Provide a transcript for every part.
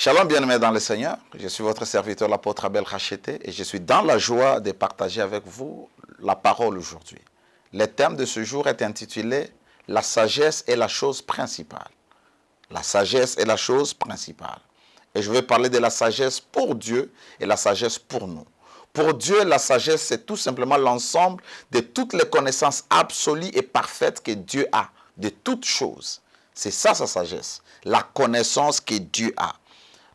Shalom bien-aimés dans le Seigneur, je suis votre serviteur l'apôtre Abel Racheté et je suis dans la joie de partager avec vous la parole aujourd'hui. Le thème de ce jour est intitulé « La sagesse est la chose principale ». La sagesse est la chose principale. Et je vais parler de la sagesse pour Dieu et la sagesse pour nous. Pour Dieu, la sagesse, c'est tout simplement l'ensemble de toutes les connaissances absolues et parfaites que Dieu a, de toutes choses. C'est ça sa sagesse, la connaissance que Dieu a.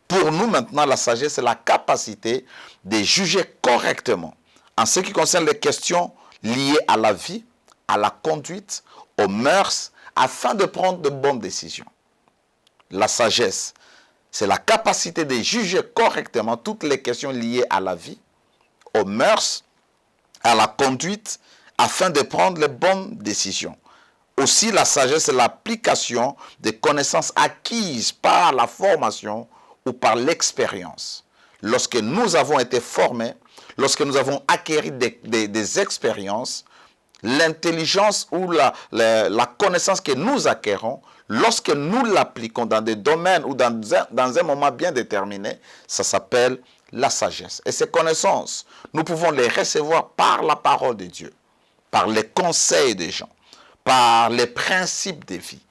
Pour nous maintenant, la sagesse, c'est la capacité de juger correctement en ce qui concerne les questions liées à la vie, à la conduite, aux mœurs, afin de prendre de bonnes décisions. La sagesse, c'est la capacité de juger correctement toutes les questions liées à la vie, aux mœurs, à la conduite, afin de prendre les bonnes décisions. Aussi, la sagesse, c'est l'application des connaissances acquises par la formation ou par l'expérience. Lorsque nous avons été formés, lorsque nous avons acquis des expériences, l'intelligence ou la connaissance que nous acquérons, lorsque nous l'appliquons dans des domaines ou dans un moment bien déterminé, ça s'appelle la sagesse. Et ces connaissances, nous pouvons les recevoir par la parole de Dieu, par les conseils des gens, par les principes de vie.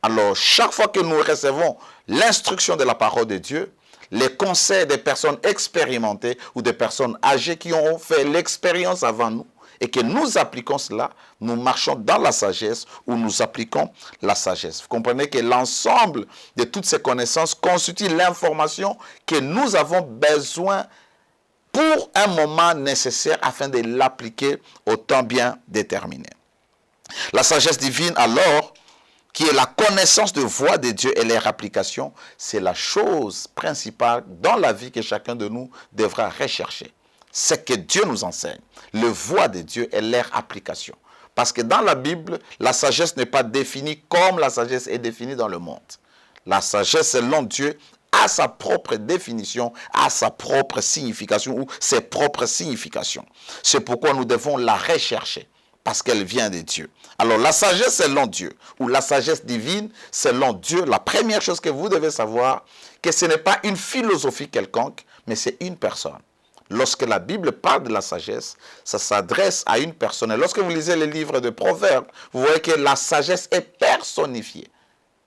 Alors, chaque fois que nous recevons l'instruction de la parole de Dieu, les conseils des personnes expérimentées ou des personnes âgées qui ont fait l'expérience avant nous et que nous appliquons cela, nous marchons dans la sagesse ou nous appliquons la sagesse. Vous comprenez que l'ensemble de toutes ces connaissances constitue l'information que nous avons besoin pour un moment nécessaire afin de l'appliquer au temps bien déterminé. La sagesse divine, alors, qui est la connaissance de voix de Dieu et leur application, c'est la chose principale dans la vie que chacun de nous devra rechercher. C'est que Dieu nous enseigne, le voix de Dieu et leur application. Parce que dans la Bible, la sagesse n'est pas définie comme la sagesse est définie dans le monde. La sagesse, selon Dieu, a sa propre définition, a sa propre signification ou ses propres significations. C'est pourquoi nous devons la rechercher. Parce qu'elle vient de Dieu. Alors la sagesse selon Dieu, ou la sagesse divine selon Dieu, la première chose que vous devez savoir, que ce n'est pas une philosophie quelconque, mais c'est une personne. Lorsque la Bible parle de la sagesse, ça s'adresse à une personne. Et lorsque vous lisez les livres de Proverbes, vous voyez que la sagesse est personnifiée.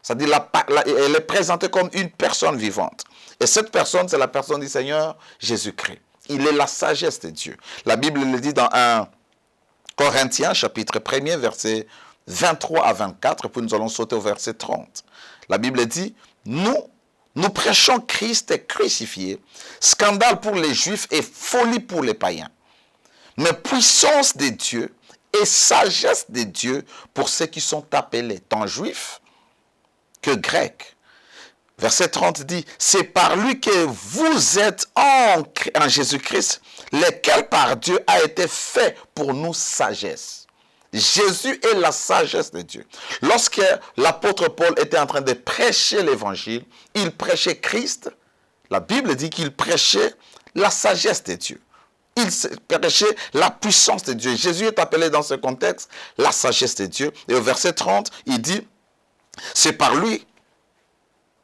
C'est-à-dire elle est présentée comme une personne vivante. Et cette personne, c'est la personne du Seigneur Jésus-Christ. Il est la sagesse de Dieu. La Bible le dit dans 1 Corinthiens, chapitre 1er, versets 23 à 24, puis nous allons sauter au verset 30. La Bible dit, nous prêchons Christ crucifié, scandale pour les Juifs et folie pour les païens. Mais puissance de Dieu et sagesse de Dieu pour ceux qui sont appelés, tant juifs que grecs. Verset 30 dit, c'est par lui que vous êtes en Jésus-Christ, lequel par Dieu a été fait pour nous sagesse. Jésus est la sagesse de Dieu. Lorsque l'apôtre Paul était en train de prêcher l'évangile, il prêchait Christ. La Bible dit qu'il prêchait la sagesse de Dieu. Il prêchait la puissance de Dieu. Jésus est appelé dans ce contexte la sagesse de Dieu. Et au verset 30, il dit, c'est par lui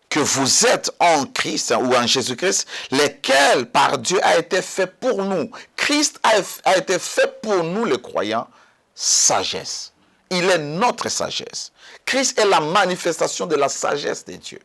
que vous êtes en Christ ou en Jésus-Christ, lequel par Dieu a été fait pour nous. Christ a été fait pour nous les croyants, sagesse. Il est notre sagesse. Christ est la manifestation de la sagesse de Dieu.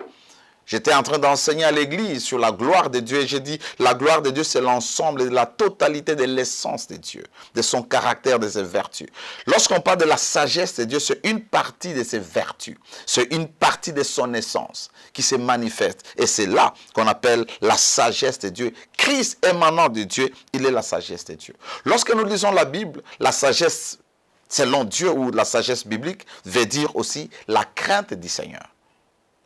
J'étais en train d'enseigner à l'église sur la gloire de Dieu et j'ai dit la gloire de Dieu c'est l'ensemble de la totalité de l'essence de Dieu, de son caractère, de ses vertus. Lorsqu'on parle de la sagesse de Dieu, c'est une partie de ses vertus, c'est une partie de son essence qui se manifeste et c'est là qu'on appelle la sagesse de Dieu. Christ émanant de Dieu, il est la sagesse de Dieu. Lorsque nous lisons la Bible, la sagesse selon Dieu ou la sagesse biblique veut dire aussi la crainte du Seigneur.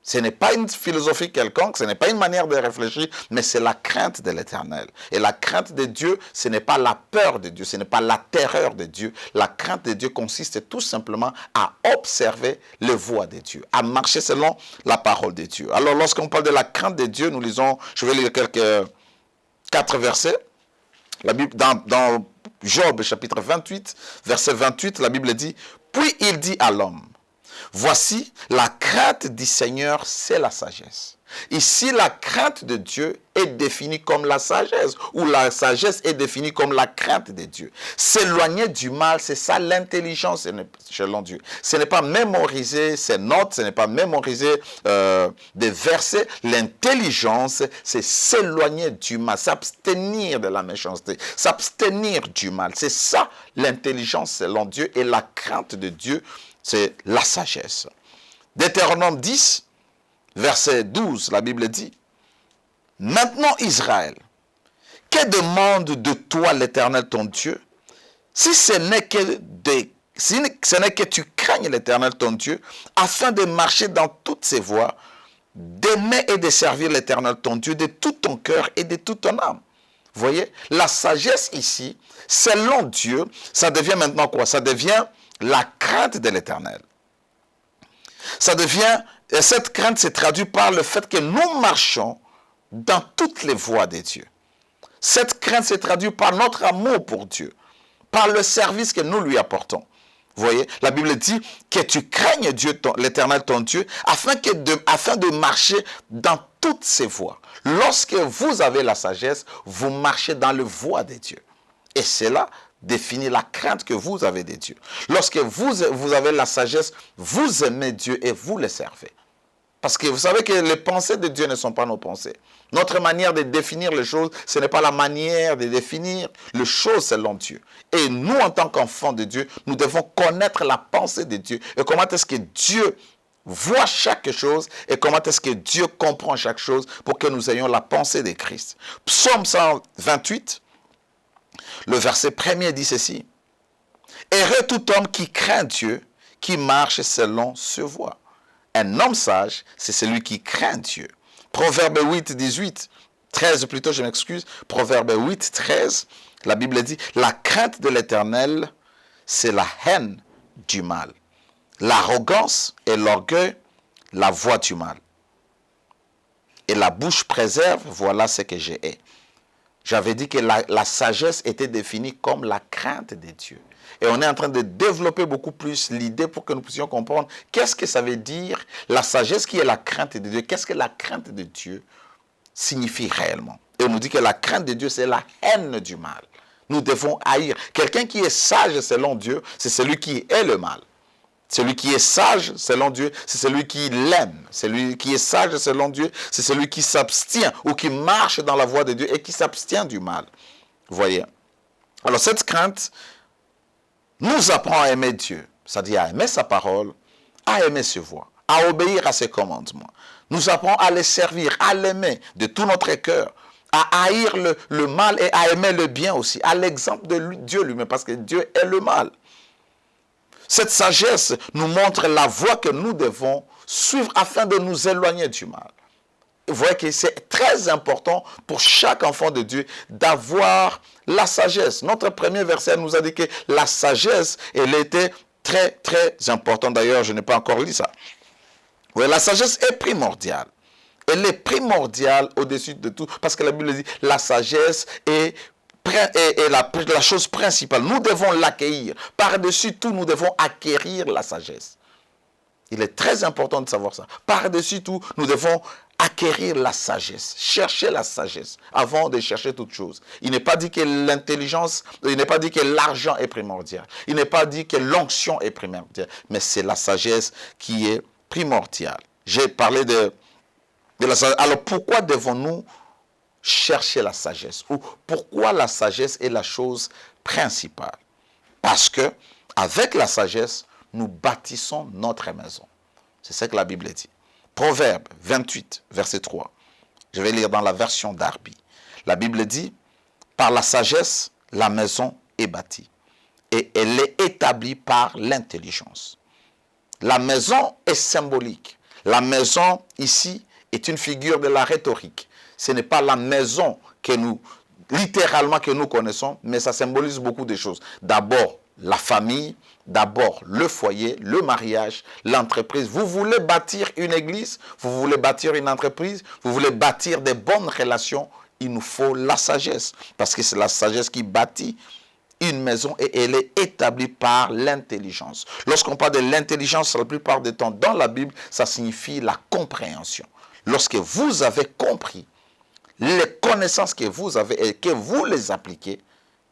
Ce n'est pas une philosophie quelconque, ce n'est pas une manière de réfléchir, mais c'est la crainte de l'Éternel. Et la crainte de Dieu, ce n'est pas la peur de Dieu, ce n'est pas la terreur de Dieu. La crainte de Dieu consiste tout simplement à observer les voies de Dieu, à marcher selon la parole de Dieu. Alors lorsqu'on parle de la crainte de Dieu, nous lisons, je vais lire quelques 4 versets. La Bible, dans Job chapitre 28, verset 28, la Bible dit, « Puis il dit à l'homme, voici, la crainte du Seigneur, c'est la sagesse. Ici, la crainte de Dieu est définie comme la sagesse, ou la sagesse est définie comme la crainte de Dieu. S'éloigner du mal, c'est ça l'intelligence selon Dieu. Ce n'est pas mémoriser ses notes, ce n'est pas mémoriser des versets. L'intelligence, c'est s'éloigner du mal, s'abstenir de la méchanceté, s'abstenir du mal. C'est ça l'intelligence selon Dieu, et la crainte de Dieu, c'est la sagesse. Deutéronome 10, verset 12, la Bible dit, « Maintenant Israël, que demande de toi l'Éternel ton Dieu, si ce n'est que tu craignes l'Éternel ton Dieu, afin de marcher dans toutes ses voies, d'aimer et de servir l'Éternel ton Dieu de tout ton cœur et de toute ton âme. » Vous voyez, la sagesse ici, selon Dieu, ça devient maintenant quoi? Ça devient la crainte de l'Éternel. Ça devient, et cette crainte se traduit par le fait que nous marchons dans toutes les voies de Dieu. Cette crainte se traduit par notre amour pour Dieu, par le service que nous lui apportons. Vous voyez, la Bible dit que tu craignes Dieu, l'Éternel ton Dieu, afin de marcher dans toutes ses voies. Lorsque vous avez la sagesse, vous marchez dans les voies de Dieu. Et cela définit la crainte que vous avez de Dieu. Lorsque vous avez la sagesse, vous aimez Dieu et vous le servez. Parce que vous savez que les pensées de Dieu ne sont pas nos pensées. Notre manière de définir les choses, ce n'est pas la manière de définir les choses selon Dieu. Et nous, en tant qu'enfants de Dieu, nous devons connaître la pensée de Dieu. Et comment est-ce que Dieu voit chaque chose et comment est-ce que Dieu comprend chaque chose pour que nous ayons la pensée de Christ. Psaume 128, le verset 1er dit ceci. « Heureux tout homme qui craint Dieu, qui marche selon ses voies. » Un homme sage, c'est celui qui craint Dieu. Proverbe 8, 18, 13 plutôt, je m'excuse. Proverbe 8, 13, la Bible dit, la crainte de l'Éternel, c'est la haine du mal. L'arrogance et l'orgueil, la voie du mal. Et la bouche préserve, voilà ce que j'ai. J'avais dit que la sagesse était définie comme la crainte de Dieu. Et on est en train de développer beaucoup plus l'idée pour que nous puissions comprendre qu'est-ce que ça veut dire la sagesse qui est la crainte de Dieu. Qu'est-ce que la crainte de Dieu signifie réellement. Et on nous dit que la crainte de Dieu, c'est la haine du mal. Nous devons haïr. Quelqu'un qui est sage selon Dieu, c'est celui qui hait le mal. Celui qui est sage selon Dieu, c'est celui qui l'aime. Celui qui est sage selon Dieu, c'est celui qui s'abstient ou qui marche dans la voie de Dieu et qui s'abstient du mal. Vous voyez? Alors cette crainte nous apprend à aimer Dieu, c'est-à-dire à aimer sa parole, à aimer ses voies, à obéir à ses commandements. Nous apprend à les servir, à l'aimer de tout notre cœur, à haïr le mal et à aimer le bien aussi, à l'exemple de Dieu lui-même, parce que Dieu est le mal. Cette sagesse nous montre la voie que nous devons suivre afin de nous éloigner du mal. Vous voyez que c'est très important pour chaque enfant de Dieu d'avoir la sagesse. Notre premier verset nous a dit que la sagesse, elle était très, très importante. D'ailleurs, je n'ai pas encore lu ça. Oui, la sagesse est primordiale. Elle est primordiale au-dessus de tout. Parce que la Bible dit, la sagesse est la chose principale. Nous devons l'accueillir. Par-dessus tout, nous devons acquérir la sagesse. Il est très important de savoir ça. Par-dessus tout, nous devons acquérir la sagesse, chercher la sagesse avant de chercher toute chose. Il n'est pas dit que l'intelligence, il n'est pas dit que l'argent est primordial. Il n'est pas dit que l'onction est primordiale. Mais c'est la sagesse qui est primordiale. J'ai parlé de la sagesse. Alors pourquoi devons-nous chercher la sagesse? Ou pourquoi la sagesse est la chose principale? Parce que avec la sagesse, nous bâtissons notre maison. C'est ce que la Bible dit. Proverbe 28, verset 3. Je vais lire dans la version Darby. La Bible dit, par la sagesse, la maison est bâtie. Et elle est établie par l'intelligence. La maison est symbolique. La maison, ici, est une figure de la rhétorique. Ce n'est pas la maison que nous, littéralement, que nous connaissons, mais ça symbolise beaucoup de choses. D'abord, la famille, d'abord le foyer, le mariage, l'entreprise. Vous voulez bâtir une église, vous voulez bâtir une entreprise, vous voulez bâtir des bonnes relations, il nous faut la sagesse. Parce que c'est la sagesse qui bâtit une maison et elle est établie par l'intelligence. Lorsqu'on parle de l'intelligence, la plupart du temps dans la Bible, ça signifie la compréhension. lorsque vous avez compris les connaissances que vous avez et que vous les appliquez,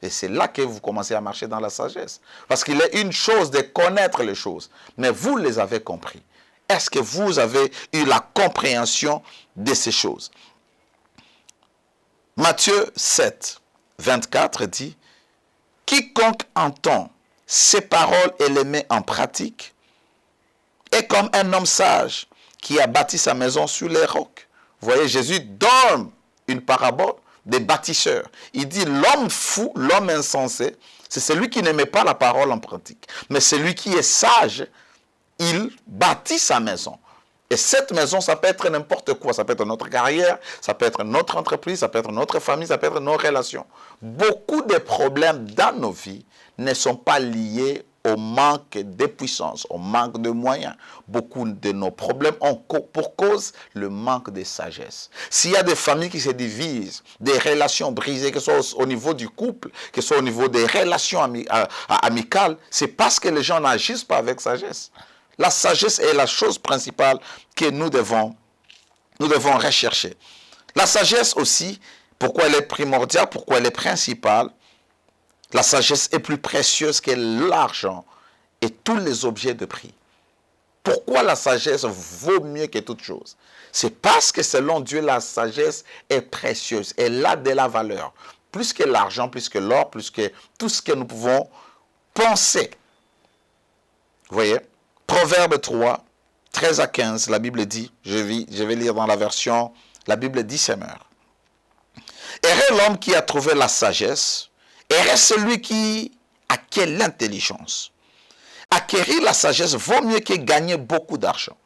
et c'est là que vous commencez à marcher dans la sagesse. Parce qu'il est une chose de connaître les choses, mais vous les avez compris. Est-ce que vous avez eu la compréhension de ces choses? Matthieu 7, 24 dit, « Quiconque entend ces paroles et les met en pratique est comme un homme sage qui a bâti sa maison sur les rocs. » Vous voyez, Jésus donne une parabole des bâtisseurs. Il dit, l'homme fou, l'homme insensé, c'est celui qui ne met pas la parole en pratique. Mais celui qui est sage, il bâtit sa maison. Et cette maison, ça peut être n'importe quoi. Ça peut être notre carrière, ça peut être notre entreprise, ça peut être notre famille, ça peut être nos relations. Beaucoup de problèmes dans nos vies ne sont pas liés au manque de puissance, au manque de moyens. Beaucoup de nos problèmes ont pour cause le manque de sagesse. S'il y a des familles qui se divisent, des relations brisées, que ce soit au niveau du couple, que ce soit au niveau des relations amicales, c'est parce que les gens n'agissent pas avec sagesse. La sagesse est la chose principale que nous devons rechercher. La sagesse aussi, pourquoi elle est primordiale, pourquoi elle est principale? La sagesse est plus précieuse que l'argent et tous les objets de prix. Pourquoi la sagesse vaut mieux que toute chose? C'est parce que selon Dieu, la sagesse est précieuse. Elle a de la valeur. Plus que l'argent, plus que l'or, plus que tout ce que nous pouvons penser. Vous voyez? Proverbe 3, 13 à 15, la Bible dit, je vais lire dans la version, la Bible dit Semeur. Heureux l'homme qui a trouvé la sagesse, heureux celui qui acquiert l'intelligence. Acquérir la sagesse vaut mieux que gagner beaucoup d'argent.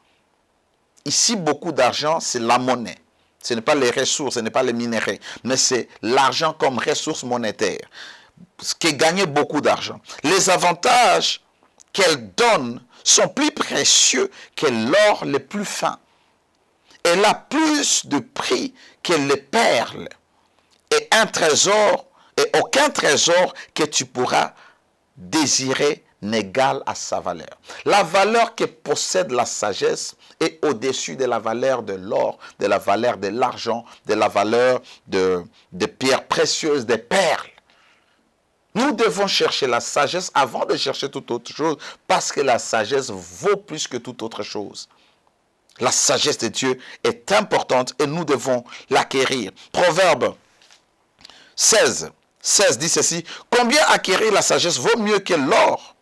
Ici, beaucoup d'argent, c'est la monnaie. Ce n'est pas les ressources, ce n'est pas les minéraux, mais c'est l'argent comme ressource monétaire. Ce qui est gagner beaucoup d'argent. Les avantages qu'elle donne sont plus précieux que l'or le plus fin. Elle a plus de prix que les perles. Et un trésor, et aucun trésor que tu pourras désirer n'égale à sa valeur. La valeur que possède la sagesse est au-dessus de la valeur de l'or, de la valeur de l'argent, de la valeur de pierres précieuses, des perles. Nous devons chercher la sagesse avant de chercher toute autre chose, parce que la sagesse vaut plus que toute autre chose. La sagesse de Dieu est importante et nous devons l'acquérir. Proverbe 16 dit ceci, « Combien acquérir la sagesse vaut mieux que l'or?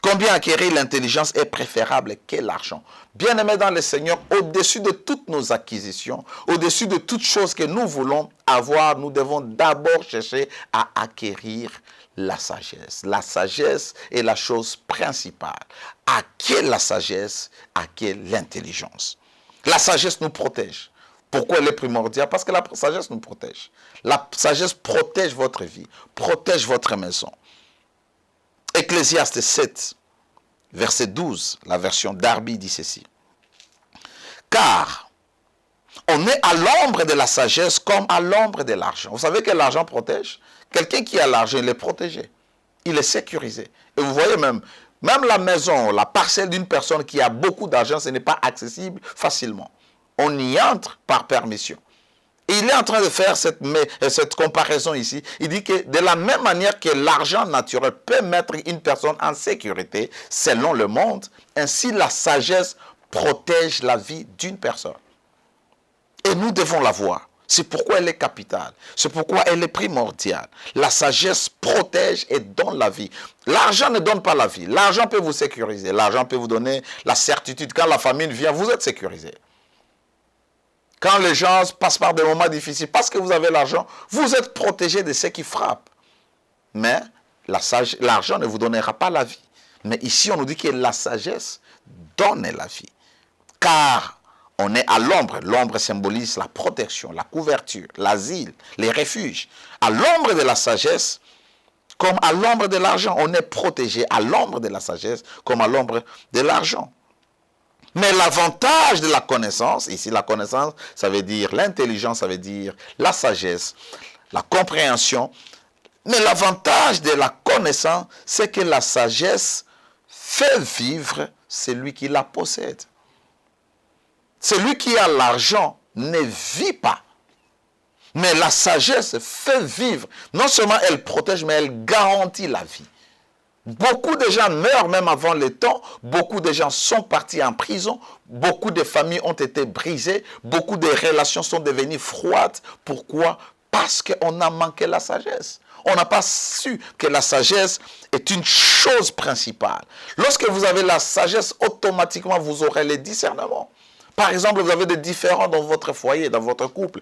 Combien acquérir l'intelligence est préférable que l'argent. » Bien-aimés dans le Seigneur, au-dessus de toutes nos acquisitions, au-dessus de toutes choses que nous voulons avoir, nous devons d'abord chercher à acquérir la sagesse. La sagesse est la chose principale. Acquérir la sagesse, acquérir l'intelligence. La sagesse nous protège. Pourquoi elle est primordiale? Parce que la sagesse nous protège. La sagesse protège votre vie, protège votre maison. Ecclésiaste 7, verset 12, la version Darby dit ceci. « Car on est à l'ombre de la sagesse comme à l'ombre de l'argent. » Vous savez que l'argent protège? Quelqu'un qui a l'argent, il est protégé. Il est sécurisé. Et vous voyez même la maison, la parcelle d'une personne qui a beaucoup d'argent, ce n'est pas accessible facilement. On y entre par permission. Et il est en train de faire cette comparaison ici. Il dit que de la même manière que l'argent naturel peut mettre une personne en sécurité selon le monde, ainsi la sagesse protège la vie d'une personne. Et nous devons la voir. C'est pourquoi elle est capitale. C'est pourquoi elle est primordiale. La sagesse protège et donne la vie. L'argent ne donne pas la vie. L'argent peut vous sécuriser. L'argent peut vous donner la certitude. Quand la famine vient, vous êtes sécurisé. Quand les gens passent par des moments difficiles, parce que vous avez l'argent, vous êtes protégé de ce qui frappe. Mais l'argent ne vous donnera pas la vie. Mais ici, on nous dit que la sagesse donne la vie. Car on est à l'ombre. L'ombre symbolise la protection, la couverture, l'asile, les refuges. À l'ombre de la sagesse, comme à l'ombre de l'argent, on est protégé à l'ombre de la sagesse, comme à l'ombre de l'argent. Mais l'avantage de la connaissance, ici la connaissance, ça veut dire l'intelligence, ça veut dire la sagesse, la compréhension. Mais l'avantage de la connaissance, c'est que la sagesse fait vivre celui qui la possède. Celui qui a l'argent ne vit pas. Mais la sagesse fait vivre. Non seulement elle protège, mais elle garantit la vie. Beaucoup de gens meurent même avant le temps. Beaucoup de gens sont partis en prison. Beaucoup de familles ont été brisées. Beaucoup de relations sont devenues froides. Pourquoi? Parce qu'on a manqué la sagesse. On n'a pas su que la sagesse est une chose principale. Lorsque vous avez la sagesse, automatiquement, vous aurez le discernement. Par exemple, vous avez des différends dans votre foyer, dans votre couple,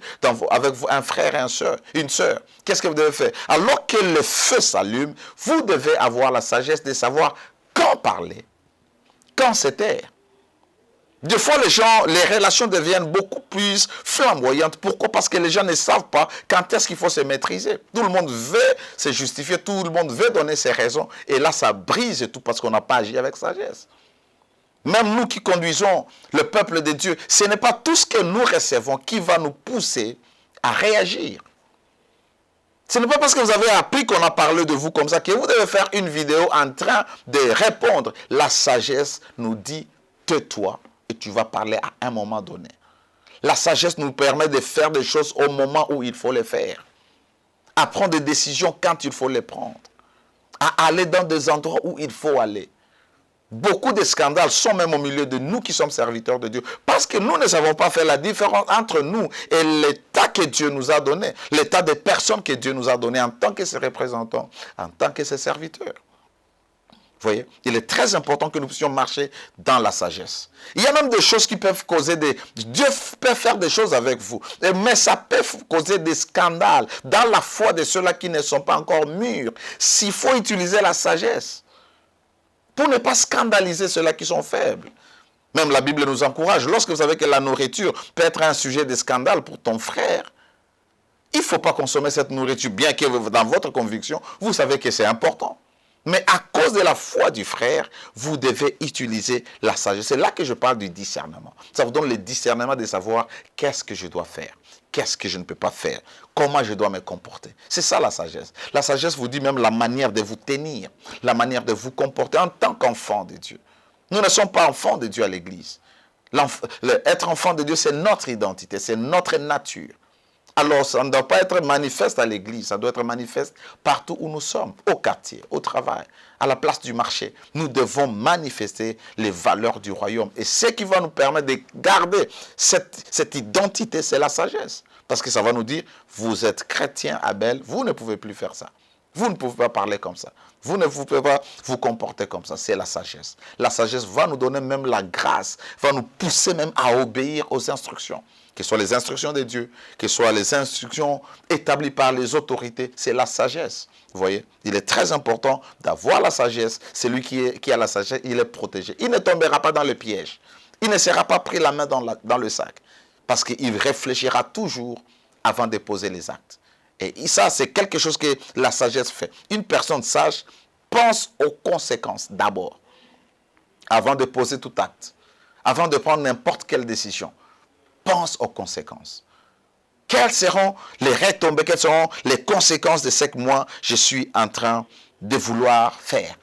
avec un frère et une sœur. Qu'est-ce que vous devez faire? Alors que le feu s'allume, vous devez avoir la sagesse de savoir quand parler, quand se taire. Des fois, les relations deviennent beaucoup plus flamboyantes. Pourquoi? Parce que les gens ne savent pas quand est-ce qu'il faut se maîtriser. Tout le monde veut se justifier, tout le monde veut donner ses raisons. Et là, ça brise tout parce qu'on n'a pas agi avec sagesse. Même nous qui conduisons le peuple de Dieu, ce n'est pas tout ce que nous recevons qui va nous pousser à réagir. Ce n'est pas parce que vous avez appris qu'on a parlé de vous comme ça que vous devez faire une vidéo en train de répondre. La sagesse nous dit, tais-toi et tu vas parler à un moment donné. La sagesse nous permet de faire des choses au moment où il faut les faire. À prendre des décisions quand il faut les prendre. À aller dans des endroits où il faut aller. Beaucoup de scandales sont même au milieu de nous qui sommes serviteurs de Dieu. Parce que nous ne savons pas faire la différence entre nous et l'état que Dieu nous a donné. L'état des personnes que Dieu nous a donné en tant que ses représentants, en tant que ses serviteurs. Vous voyez, il est très important que nous puissions marcher dans la sagesse. Il y a même des choses qui peuvent causer des... Dieu peut faire des choses avec vous. Mais ça peut causer des scandales dans la foi de ceux-là qui ne sont pas encore mûrs. S'il faut utiliser la sagesse. Pour ne pas scandaliser ceux-là qui sont faibles. Même la Bible nous encourage. Lorsque vous savez que la nourriture peut être un sujet de scandale pour ton frère, il ne faut pas consommer cette nourriture, bien que dans votre conviction, vous savez que c'est important. Mais à cause de la foi du frère, vous devez utiliser la sagesse. C'est là que je parle du discernement. Ça vous donne le discernement de savoir qu'est-ce que je dois faire. Qu'est-ce que je ne peux pas faire? Comment je dois me comporter? C'est ça la sagesse. La sagesse vous dit même la manière de vous tenir, la manière de vous comporter en tant qu'enfant de Dieu. Nous ne sommes pas enfants de Dieu à l'église. Être enfant de Dieu, c'est notre identité, c'est notre nature. Alors, ça ne doit pas être manifeste à l'église, ça doit être manifeste partout où nous sommes, au quartier, au travail, à la place du marché. Nous devons manifester les valeurs du royaume. Et ce qui va nous permettre de garder cette identité, c'est la sagesse. Parce que ça va nous dire, vous êtes chrétien, Abel, vous ne pouvez plus faire ça. Vous ne pouvez pas parler comme ça. Vous ne pouvez pas vous comporter comme ça. C'est la sagesse. La sagesse va nous donner même la grâce, va nous pousser même à obéir aux instructions. Que ce soit les instructions de Dieu, que ce soit les instructions établies par les autorités, c'est la sagesse. Vous voyez, il est très important d'avoir la sagesse. Celui qui a la sagesse, il est protégé. Il ne tombera pas dans le piège. Il ne sera pas pris la main dans le sac. Parce qu'il réfléchira toujours avant de poser les actes. Et ça, c'est quelque chose que la sagesse fait. Une personne sage pense aux conséquences d'abord, avant de poser tout acte, avant de prendre n'importe quelle décision. Pense aux conséquences. Quelles seront les retombées, quelles seront les conséquences de ce que moi, je suis en train de vouloir faire?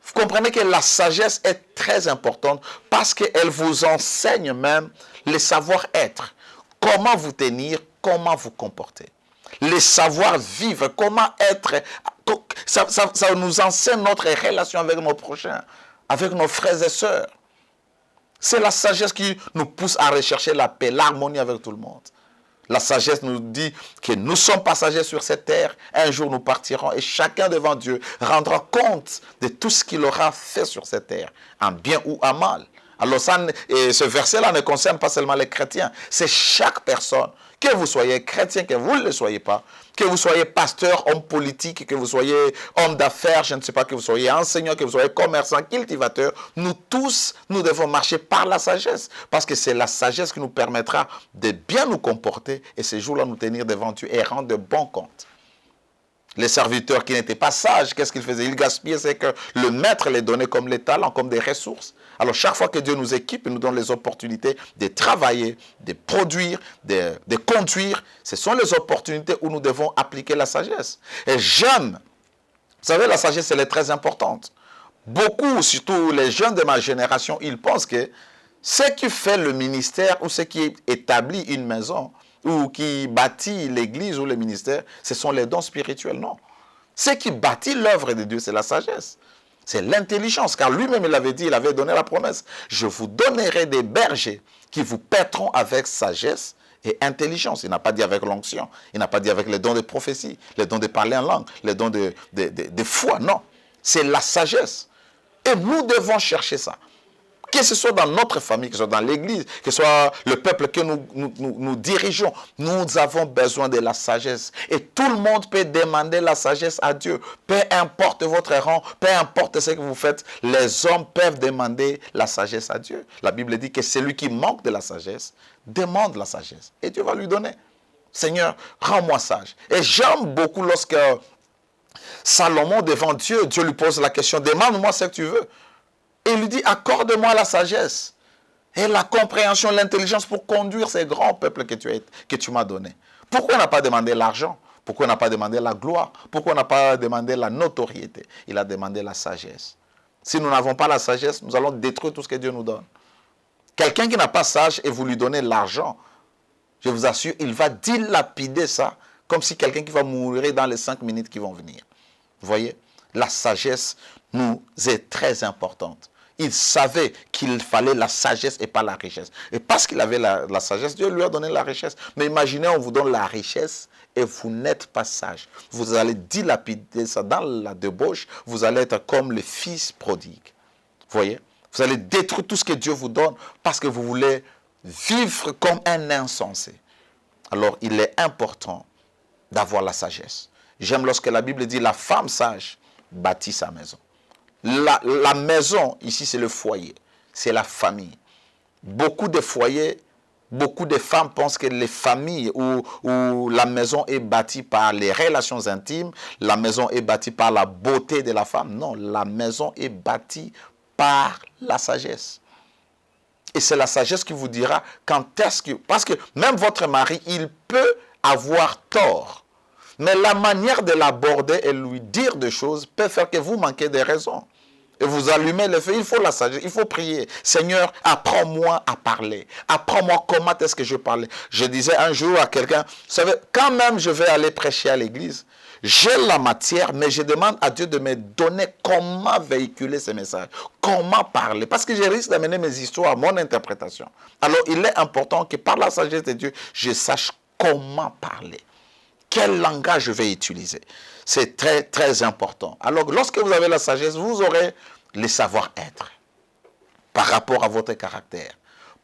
Vous comprenez que la sagesse est très importante parce qu'elle vous enseigne même le savoir-être. Comment vous tenir, comment vous comporter. Le savoir-vivre, comment être. Ça nous enseigne notre relation avec nos prochains, avec nos frères et sœurs. C'est la sagesse qui nous pousse à rechercher la paix, l'harmonie avec tout le monde. La sagesse nous dit que nous sommes passagers sur cette terre. Un jour, nous partirons et chacun devant Dieu rendra compte de tout ce qu'il aura fait sur cette terre, en bien ou en mal. Alors, ce verset-là ne concerne pas seulement les chrétiens. C'est chaque personne, que vous soyez chrétien, que vous ne le soyez pas, que vous soyez pasteur, homme politique, que vous soyez homme d'affaires, je ne sais pas, que vous soyez enseignant, que vous soyez commerçant, cultivateur, nous tous, nous devons marcher par la sagesse. Parce que c'est la sagesse qui nous permettra de bien nous comporter et ces jours-là nous tenir devant Dieu et rendre de bons comptes. Les serviteurs qui n'étaient pas sages, qu'est-ce qu'ils faisaient? Ils gaspillaient ce que le maître les donnait comme les talents, comme des ressources. Alors chaque fois que Dieu nous équipe, il nous donne les opportunités de travailler, de produire, de conduire. Ce sont les opportunités où nous devons appliquer la sagesse. Et jeunes, vous savez, la sagesse, elle est très importante. Beaucoup, surtout les jeunes de ma génération, ils pensent que Ce qui fait le ministère ou ce qui établit une maison ou qui bâtit l'église ou le ministère, ce sont les dons spirituels, non. Ce qui bâtit l'œuvre de Dieu, c'est la sagesse. C'est l'intelligence, car lui-même, il avait dit, il avait donné la promesse. Je vous donnerai des bergers qui vous paîtront avec sagesse et intelligence. Il n'a pas dit avec l'onction, il n'a pas dit avec les dons de prophétie, les dons de parler en langue, les dons de foi, non. C'est la sagesse. Et nous devons chercher ça. Que ce soit dans notre famille, que ce soit dans l'église, que ce soit le peuple que nous dirigeons, nous avons besoin de la sagesse. Et tout le monde peut demander la sagesse à Dieu. Peu importe votre rang, peu importe ce que vous faites, les hommes peuvent demander la sagesse à Dieu. La Bible dit que celui qui manque de la sagesse demande la sagesse. Et Dieu va lui donner. Seigneur, rends-moi sage. Et j'aime beaucoup lorsque Salomon devant Dieu, Dieu lui pose la question, demande-moi ce que tu veux. Et il lui dit, accorde-moi la sagesse et la compréhension, l'intelligence pour conduire ces grands peuples que tu m'as donnés. Pourquoi on n'a pas demandé l'argent? Pourquoi on n'a pas demandé la gloire? Pourquoi on n'a pas demandé la notoriété? Il a demandé la sagesse. Si nous n'avons pas la sagesse, nous allons détruire tout ce que Dieu nous donne. Quelqu'un qui n'a pas sage et vous lui donnez l'argent, je vous assure, il va dilapider ça comme si quelqu'un qui va mourir dans les 5 minutes qui vont venir. Vous voyez? La sagesse nous est très importante. Il savait qu'il fallait la sagesse et pas la richesse. Et parce qu'il avait la sagesse, Dieu lui a donné la richesse. Mais imaginez, on vous donne la richesse et vous n'êtes pas sage. Vous allez dilapider ça dans la débauche. Vous allez être comme le fils prodigue. Vous voyez? Vous allez détruire tout ce que Dieu vous donne parce que vous voulez vivre comme un insensé. Alors, il est important d'avoir la sagesse. J'aime lorsque la Bible dit la femme sage bâtit sa maison. La maison, ici, c'est le foyer. C'est la famille. Beaucoup de foyers, beaucoup de femmes pensent que les familles où la maison est bâtie par les relations intimes, la maison est bâtie par la beauté de la femme. Non, la maison est bâtie par la sagesse. Et c'est la sagesse qui vous dira quand est-ce que... Parce que même votre mari, il peut avoir tort. Mais la manière de l'aborder et lui dire des choses peut faire que vous manquez de raison. Et vous allumez le feu, il faut la sagesse, il faut prier. Seigneur, apprends-moi à parler. Apprends-moi comment est-ce que je parle. Je disais un jour à quelqu'un, vous savez, quand même je vais aller prêcher à l'église, j'ai la matière, mais je demande à Dieu de me donner comment véhiculer ces messages. Comment parler. Parce que je risque d'amener mes histoires, mon interprétation. Alors il est important que par la sagesse de Dieu, je sache comment parler. Quel langage je vais utiliser? C'est très, très important. Alors, lorsque vous avez la sagesse, vous aurez le savoir-être par rapport à votre caractère,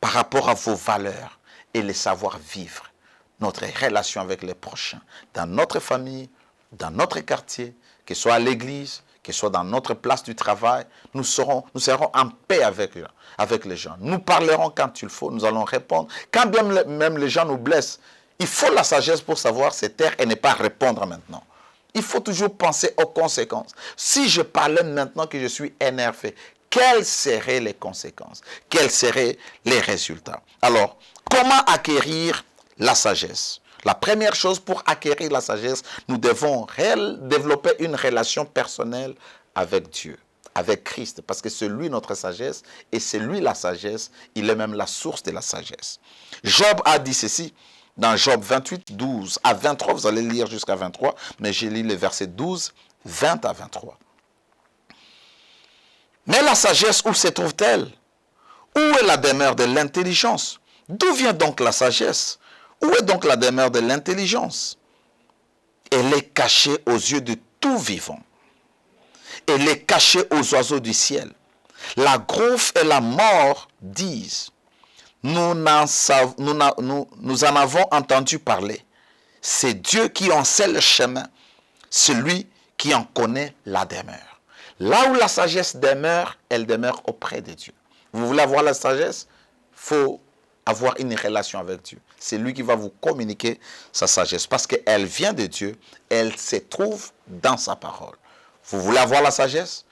par rapport à vos valeurs et le savoir-vivre, notre relation avec les prochains, dans notre famille, dans notre quartier, que ce soit à l'église, que ce soit dans notre place du travail, nous serons en paix avec les gens. Nous parlerons quand il faut, nous allons répondre. Quand bien même les gens nous blessent, il faut la sagesse pour savoir se taire et ne pas répondre maintenant. Il faut toujours penser aux conséquences. Si je parlais maintenant que je suis énervé, quelles seraient les conséquences? Quels seraient les résultats? Alors, comment acquérir la sagesse? La première chose pour acquérir la sagesse, nous devons développer une relation personnelle avec Dieu, avec Christ, parce que c'est lui notre sagesse et c'est lui la sagesse, il est même la source de la sagesse. Job a dit ceci. Dans Job 28, 12 à 23, vous allez lire jusqu'à 23, mais j'ai lu les versets 12, 20 à 23. Mais la sagesse, où se trouve-t-elle? Où est la demeure de l'intelligence? D'où vient donc la sagesse? Où est donc la demeure de l'intelligence? Elle est cachée aux yeux de tout vivant. Elle est cachée aux oiseaux du ciel. La groupe et la mort disent, nous en avons entendu parler. C'est Dieu qui en sait le chemin, celui qui en connaît la demeure. Là où la sagesse demeure, elle demeure auprès de Dieu. Vous voulez avoir la sagesse? Il faut avoir une relation avec Dieu. C'est lui qui va vous communiquer sa sagesse. Parce qu'elle vient de Dieu, elle se trouve dans sa parole. Vous voulez avoir la sagesse?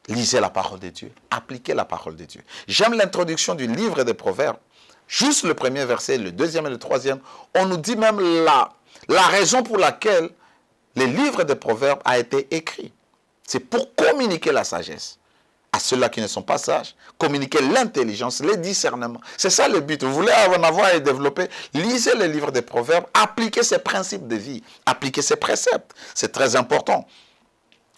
Lisez la parole de Dieu. Appliquez la parole de Dieu. J'aime l'introduction du livre des Proverbes. Juste le premier verset, le deuxième et le troisième. On nous dit même la raison pour laquelle le livre des Proverbes a été écrit. C'est pour communiquer la sagesse à ceux-là qui ne sont pas sages, communiquer l'intelligence, les discernements. C'est ça le but. Vous voulez en avoir et développer, lisez les livres des Proverbes, appliquez ces principes de vie, appliquez ces préceptes. C'est très important.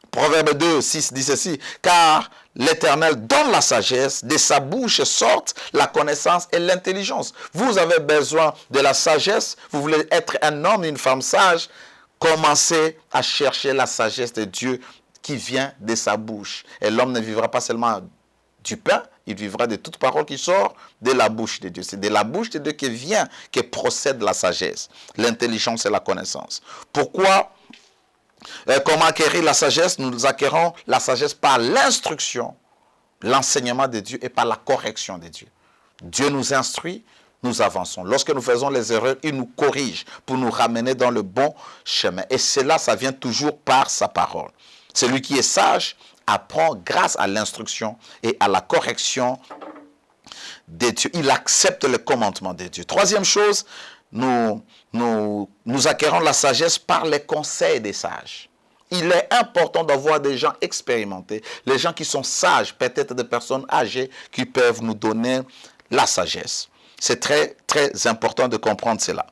Proverbe 2, 6 dit ceci, car l'Éternel donne la sagesse, de sa bouche sortent la connaissance et l'intelligence. Vous avez besoin de la sagesse, vous voulez être un homme, une femme sage, commencez à chercher la sagesse de Dieu qui vient de sa bouche. Et l'homme ne vivra pas seulement du pain, il vivra de toute parole qui sort de la bouche de Dieu. C'est de la bouche de Dieu qui vient, que procède la sagesse, l'intelligence et la connaissance. Pourquoi comment acquérir la sagesse? Nous acquérons la sagesse par l'instruction, l'enseignement de Dieu et par la correction de Dieu. Dieu nous instruit, nous avançons. Lorsque nous faisons les erreurs, il nous corrige pour nous ramener dans le bon chemin. Et cela, ça vient toujours par sa parole. Celui qui est sage apprend grâce à l'instruction et à la correction de Dieu. Il accepte le commandement de Dieu. Troisième chose, nous acquérons la sagesse par les conseils des sages. Il est important d'avoir des gens expérimentés, les gens qui sont sages, peut-être des personnes âgées qui peuvent nous donner la sagesse. C'est très, très important de comprendre cela.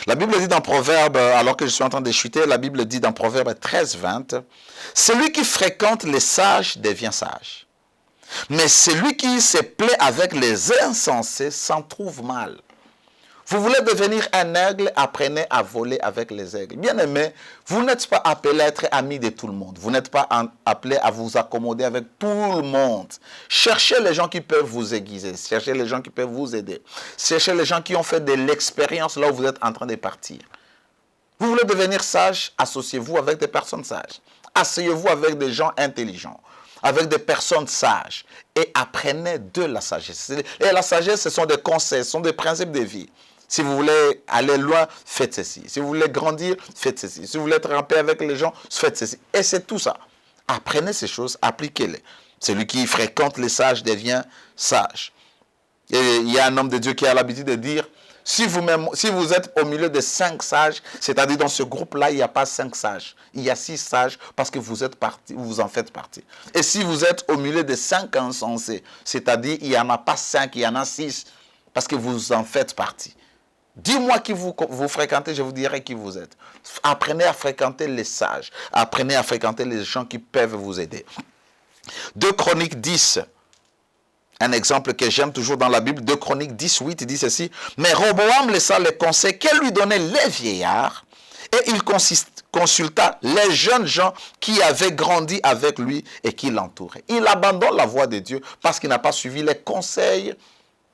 La Bible dit dans Proverbe, alors que je suis en train de chuter, la Bible dit dans Proverbe 13, 20, « Celui qui fréquente les sages devient sage, mais celui qui se plaît avec les insensés s'en trouve mal. » Vous voulez devenir un aigle, apprenez à voler avec les aigles. Bien aimé, vous n'êtes pas appelé à être ami de tout le monde. Vous n'êtes pas appelé à vous accommoder avec tout le monde. Cherchez les gens qui peuvent vous aiguiser. Cherchez les gens qui peuvent vous aider. Cherchez les gens qui ont fait de l'expérience là où vous êtes en train de partir. Vous voulez devenir sage, associez-vous avec des personnes sages. Asseyez-vous avec des gens intelligents, avec des personnes sages et apprenez de la sagesse. Et la sagesse, ce sont des conseils, ce sont des principes de vie. Si vous voulez aller loin, faites ceci. Si vous voulez grandir, faites ceci. Si vous voulez être en paix avec les gens, faites ceci. Et c'est tout ça. Apprenez ces choses, appliquez-les. Celui qui fréquente les sages devient sage. Et il y a un homme de Dieu qui a l'habitude de dire, si vous êtes au milieu de 5 sages, c'est-à-dire dans ce groupe-là, il n'y a pas 5 sages. Il y a 6 sages parce que vous en faites partie. Et si vous êtes au milieu de 5 insensés, c'est-à-dire il n'y en a pas 5, il y en a 6 parce que vous en faites partie. Dis-moi qui vous fréquentez, je vous dirai qui vous êtes. Apprenez à fréquenter les sages. Apprenez à fréquenter les gens qui peuvent vous aider. 2 Chroniques 10. Un exemple que j'aime toujours dans la Bible, 2 Chroniques 10, 8, il dit ceci. Mais Roboam laissa les conseils que lui donnaient les vieillards et il consulta les jeunes gens qui avaient grandi avec lui et qui l'entouraient. Il abandonne la voie de Dieu parce qu'il n'a pas suivi les conseils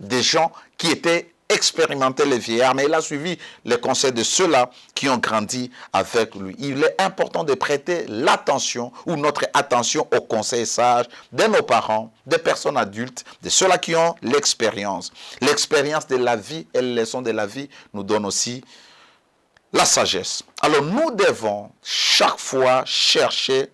des gens qui étaient expérimentés, les vieillards, mais il a suivi les conseils de ceux-là qui ont grandi avec lui. Il est important de prêter l'attention ou notre attention aux conseils sages de nos parents, des personnes adultes, de ceux-là qui ont l'expérience. L'expérience de la vie et les leçons de la vie nous donnent aussi la sagesse. Alors nous devons chaque fois chercher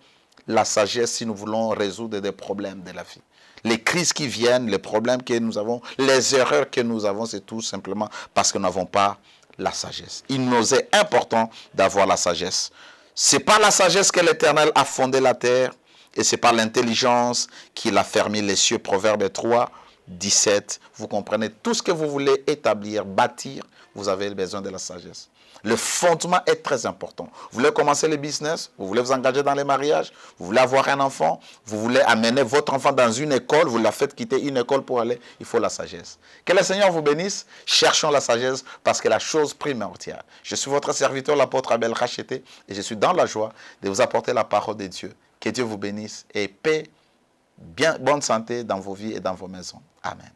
la sagesse si nous voulons résoudre des problèmes de la vie. Les crises qui viennent, les problèmes que nous avons, les erreurs que nous avons, c'est tout simplement parce que nous n'avons pas la sagesse. Il nous est important d'avoir la sagesse. C'est par la sagesse que l'Éternel a fondé la terre et c'est par l'intelligence qu'il a fermé les cieux. Proverbe 3, 17. Vous comprenez, tout ce que vous voulez établir, bâtir, vous avez besoin de la sagesse. Le fondement est très important. Vous voulez commencer le business, vous voulez vous engager dans les mariages, vous voulez avoir un enfant, vous voulez amener votre enfant dans une école, vous la faites quitter une école pour aller, il faut la sagesse. Que le Seigneur vous bénisse, cherchons la sagesse parce que la chose primordiale. Je suis votre serviteur, l'apôtre Abel Racheté, et je suis dans la joie de vous apporter la parole de Dieu. Que Dieu vous bénisse et paix, bonne santé dans vos vies et dans vos maisons. Amen.